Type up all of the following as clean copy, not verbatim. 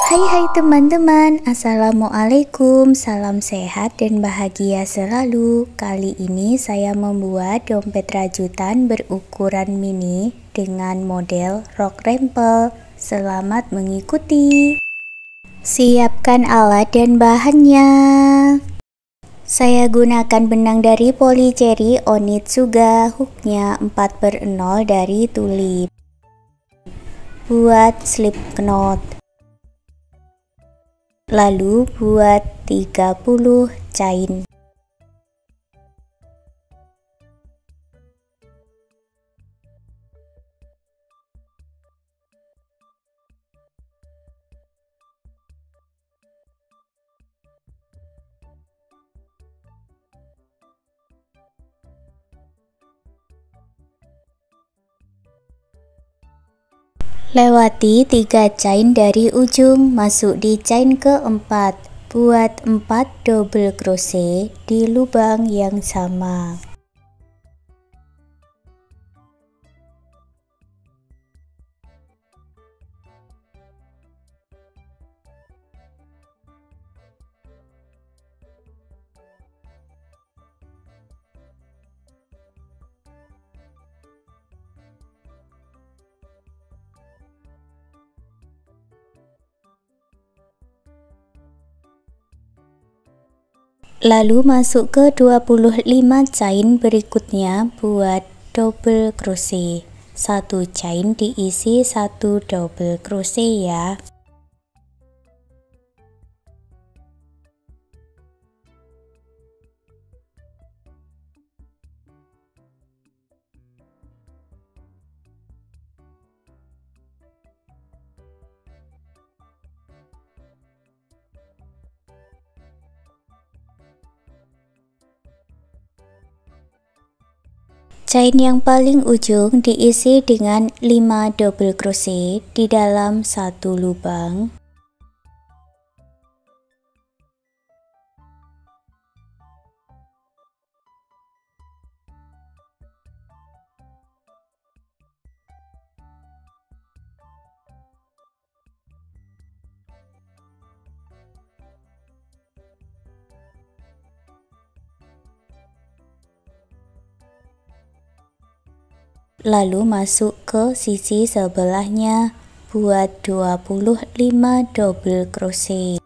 Hai teman-teman, assalamualaikum, salam sehat dan bahagia selalu. Kali ini saya membuat dompet rajutan berukuran mini dengan model rok rempel. Selamat mengikuti. Siapkan alat dan bahannya. Saya gunakan benang dari Polycherry Onitsuga, hooknya 4/0 dari Tulip. Buat slip knot. Lalu buat 30 chain. Lewati 3 chain dari ujung, masuk di chain keempat. Buat 4 double crochet di lubang yang sama. Lalu masuk ke 25 chain berikutnya buat double crochet. 1 chain diisi 1 double crochet ya. Chain yang paling ujung diisi dengan 5 double crochet di dalam satu lubang. Lalu masuk ke sisi sebelahnya, buat 25 double crochet.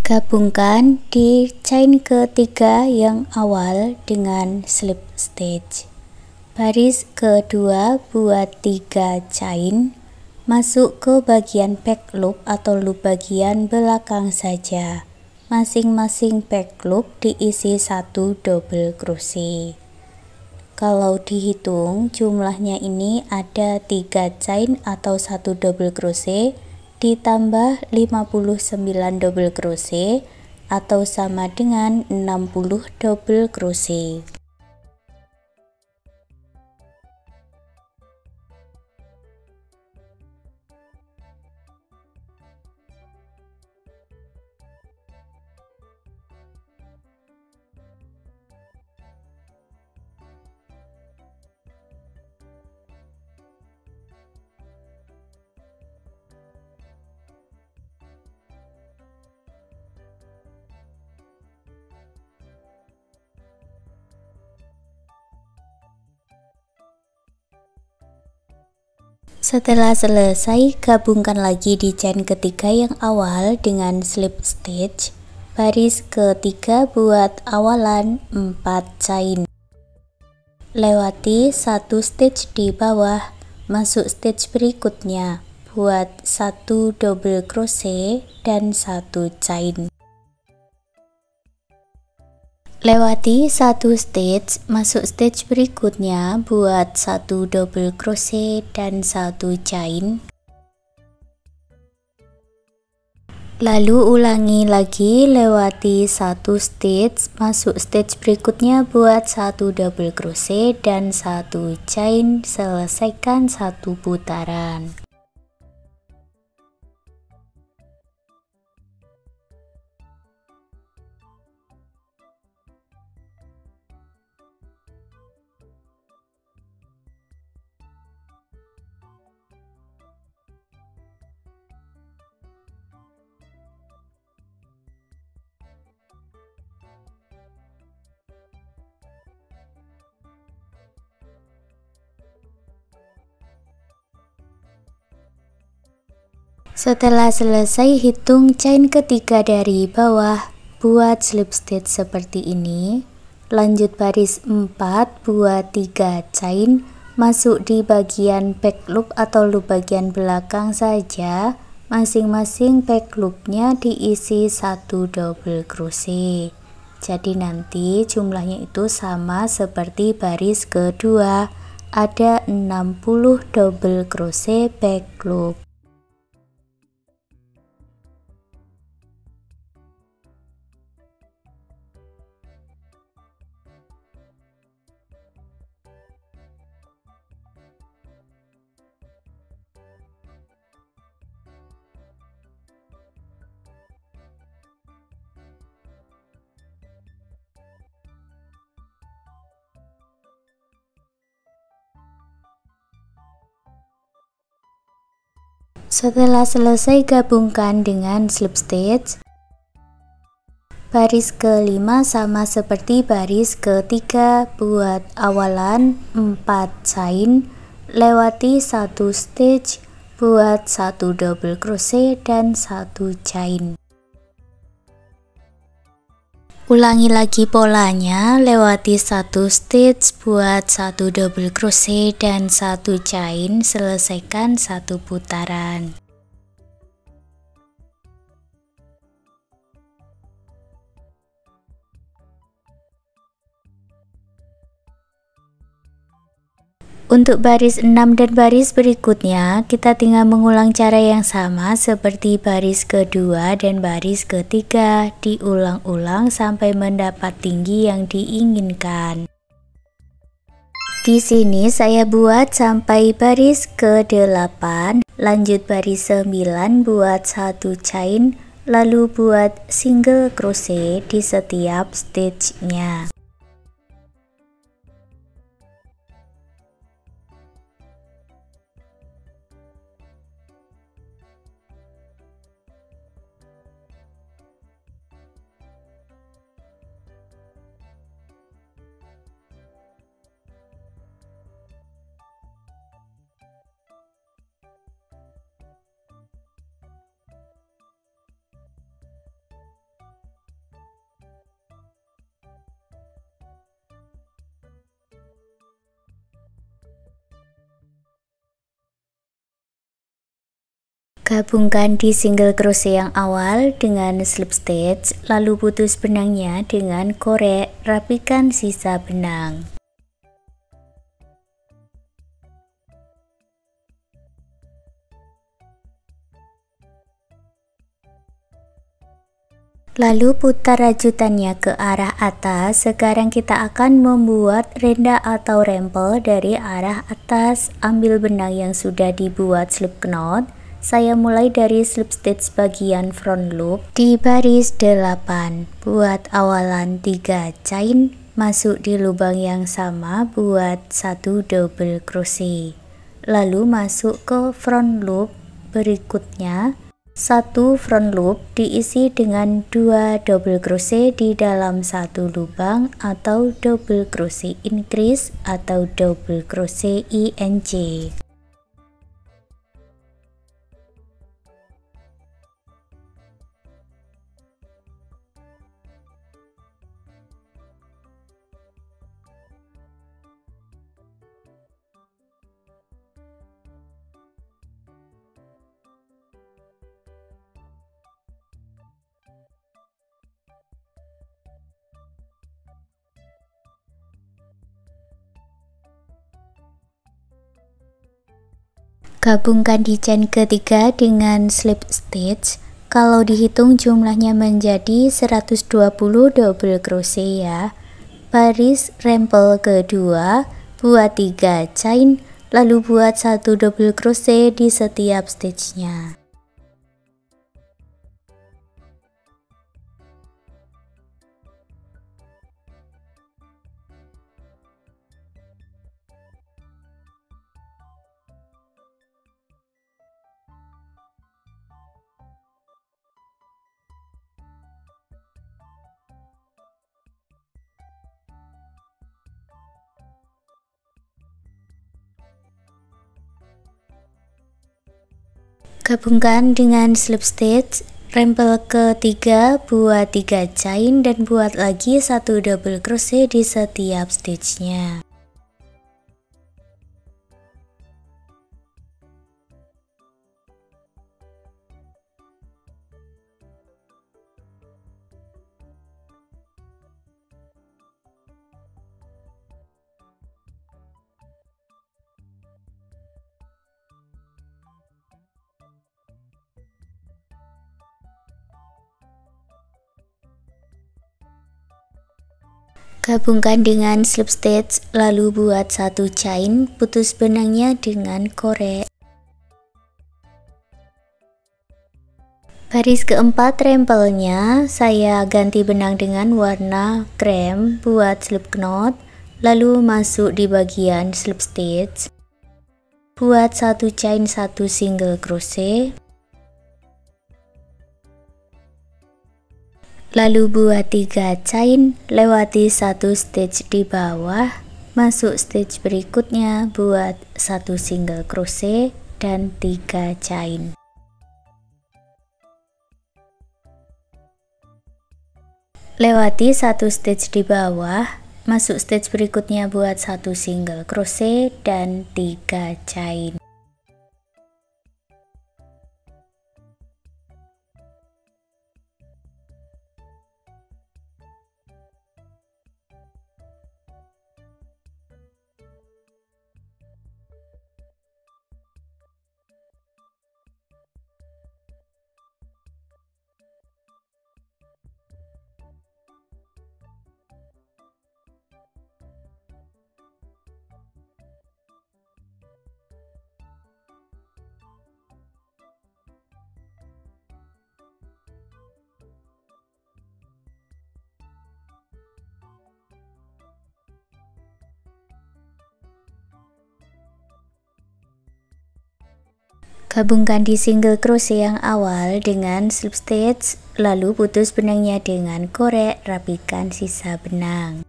Gabungkan di chain ketiga yang awal dengan slip stitch. Baris kedua buat 3 chain, masuk ke bagian back loop atau loop bagian belakang saja. Masing-masing back loop diisi 1 double crochet. Kalau dihitung jumlahnya ini ada 3 chain atau 1 double crochet ditambah 59 double crochet atau sama dengan 60 double crochet. Setelah selesai, gabungkan lagi di chain ketiga yang awal dengan slip stitch. Baris ketiga buat awalan 4 chain. Lewati 1 stitch di bawah, masuk stitch berikutnya, buat 1 double crochet dan 1 chain. Lewati 1 stitch, masuk stitch berikutnya, buat 1 double crochet dan 1 chain. Lalu ulangi lagi, lewati satu stitch, masuk stitch berikutnya buat satu double crochet dan satu chain, selesaikan satu putaran. Setelah selesai, hitung chain ketiga dari bawah, buat slip stitch seperti ini. Lanjut baris 4, buat 3 chain, masuk di bagian back loop atau loop bagian belakang saja. Masing-masing back loopnya diisi satu double crochet. Jadi nanti jumlahnya itu sama seperti baris kedua, ada 60 double crochet back loop. Setelah selesai, gabungkan dengan slip stitch. Baris kelima sama seperti baris ketiga, buat awalan 4 chain, lewati satu stitch, buat satu double crochet dan satu chain. Ulangi lagi polanya, lewati satu stitch, buat satu double crochet dan satu chain, selesaikan satu putaran. Untuk baris 6 dan baris berikutnya, kita tinggal mengulang cara yang sama seperti baris kedua dan baris ketiga, diulang-ulang sampai mendapat tinggi yang diinginkan. Di sini saya buat sampai baris ke-8, lanjut baris 9, buat satu chain, lalu buat single crochet di setiap stitch-nya. Gabungkan di single crochet yang awal dengan slip stitch, lalu putus benangnya dengan korek, rapikan sisa benang. Lalu putar rajutannya ke arah atas. Sekarang kita akan membuat renda atau rempel dari arah atas. Ambil benang yang sudah dibuat slip knot. Saya mulai dari slip stitch bagian front loop di baris 8. Buat awalan 3 chain, masuk di lubang yang sama, buat satu double crochet. Lalu masuk ke front loop berikutnya. Satu front loop diisi dengan 2 double crochet di dalam satu lubang atau double crochet increase atau double crochet INC. Gabungkan di chain ketiga dengan slip stitch. Kalau dihitung jumlahnya menjadi 120 double crochet ya. Baris rempel kedua, buat 3 chain, lalu buat 1 double crochet di setiap stitchnya. Gabungkan dengan slip stitch, rempel ketiga, buat 3 chain dan buat lagi 1 double crochet di setiap stitchnya. Gabungkan dengan slip stitch, lalu buat 1 chain, putus benangnya dengan korek. Baris keempat rempelnya saya ganti benang dengan warna krem buat slip knot, lalu masuk di bagian slip stitch. Buat 1 chain 1 single crochet. Lalu buat 3 chain, lewati 1 stitch di bawah, masuk stitch berikutnya buat 1 single crochet dan 3 chain. Lewati 1 stitch di bawah, masuk stitch berikutnya buat 1 single crochet dan 3 chain. Gabungkan di single crochet yang awal dengan slip stitch, lalu putus benangnya dengan korek, rapikan sisa benang.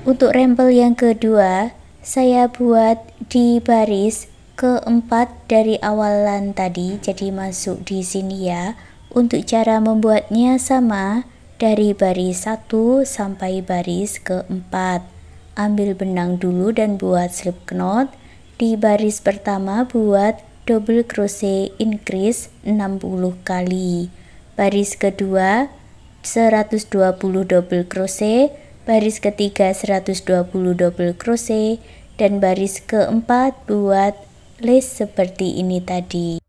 Untuk rempel yang kedua, saya buat di baris keempat dari awalan tadi, jadi masuk di sini ya. Untuk cara membuatnya sama, dari baris 1 sampai baris keempat. Ambil benang dulu dan buat slip knot. Di baris pertama buat double crochet increase 60 kali. Baris kedua 120 double crochet, baris ketiga 120 double crochet, dan baris keempat buat lace seperti ini tadi.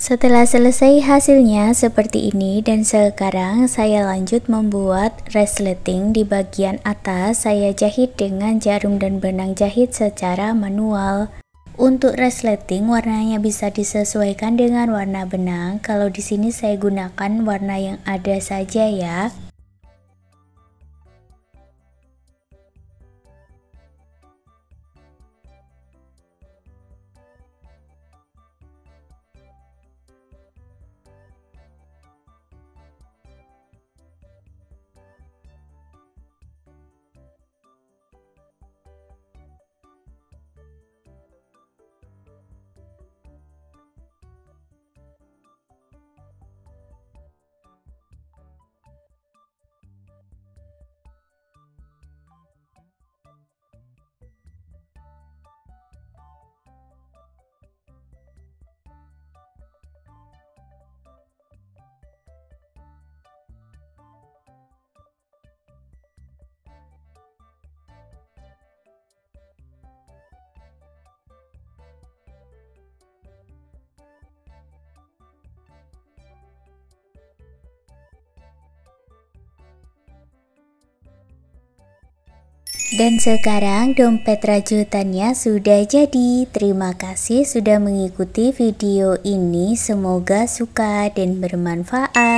Setelah selesai hasilnya seperti ini, dan sekarang saya lanjut membuat resleting. Di bagian atas saya jahit dengan jarum dan benang jahit secara manual. Untuk resleting warnanya bisa disesuaikan dengan warna benang. Kalau di sini saya gunakan warna yang ada saja ya. Dan sekarang dompet rajutannya sudah jadi. Terima kasih sudah mengikuti video ini. Semoga suka dan bermanfaat.